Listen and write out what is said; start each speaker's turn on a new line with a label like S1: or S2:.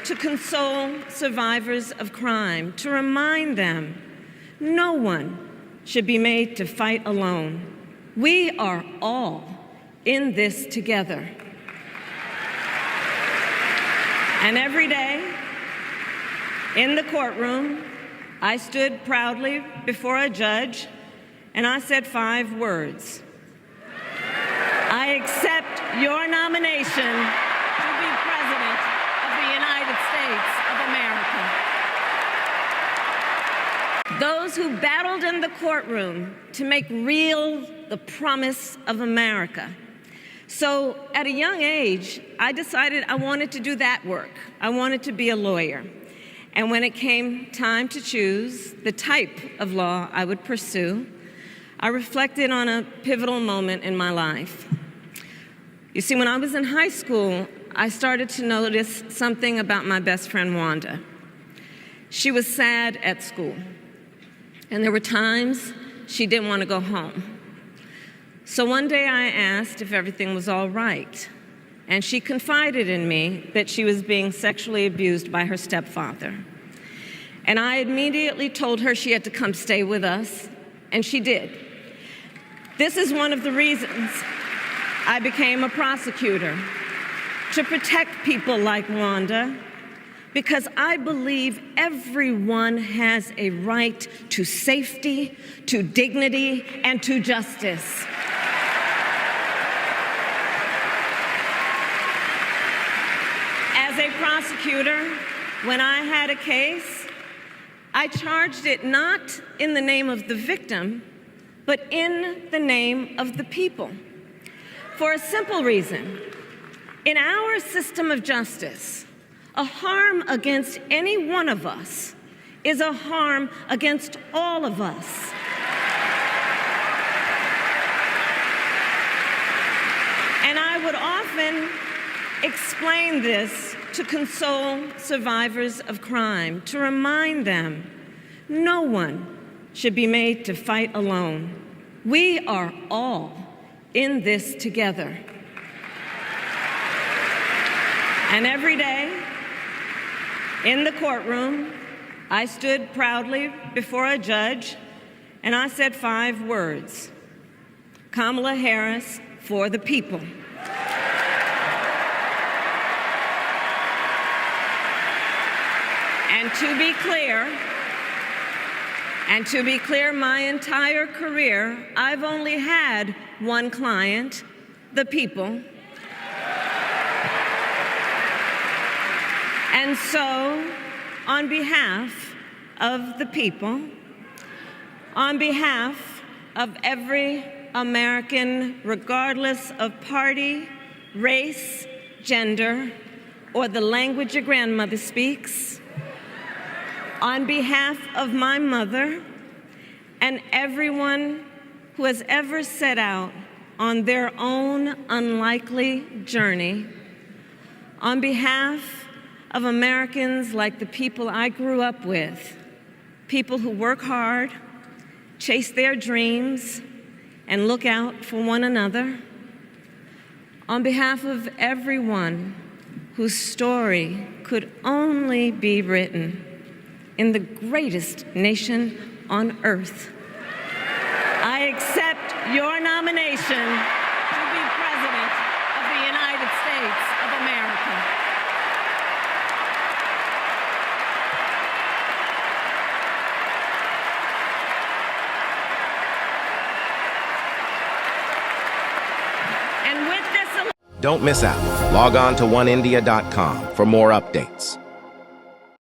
S1: to console survivors of crime, to remind them no one should be made to fight alone. We are all in this together. And every day in the courtroom, I stood proudly before a judge and I said 5 words. I accept your nomination to be President of the United States of America. Those who battled in the courtroom to make real the promise of America. So at a young age, I decided I wanted to do that work. I wanted to be a lawyer. And when it came time to choose the type of law I would pursue, I reflected on a pivotal moment in my life. You see, when I was in high school, I started to notice something about my best friend, Wanda. She was sad at school, and there were times she didn't want to go home. So one day I asked if everything was all right, and she confided in me that she was being sexually abused by her stepfather. And I immediately told her she had to come stay with us, and she did. This is one of the reasons I became a prosecutor, to protect people like Wanda, because I believe everyone has a right to safety, to dignity, and to justice. As a prosecutor, when I had a case, I charged it not in the name of the victim, but in the name of the people. For a simple reason. In our system of justice, a harm against any one of us is a harm against all of us. And I would often explain this to console survivors of crime, to remind them no one should be made to fight alone. We are all in this together. And every day in the courtroom, I stood proudly before a judge and I said 5 words. Kamala Harris for the people. And to be clear, my entire career, I've only had one client, the people. And so, on behalf of the people, on behalf of every American, regardless of party, race, gender, or the language your grandmother speaks, on behalf of my mother and everyone who has ever set out on their own unlikely journey, on behalf of Americans like the people I grew up with, people who work hard, chase their dreams, and look out for one another, on behalf of everyone whose story could only be written in the greatest nation on earth, I accept your nomination to be President of the United States of America. And with this...
S2: Don't miss out. Log on to oneindia.com for more updates.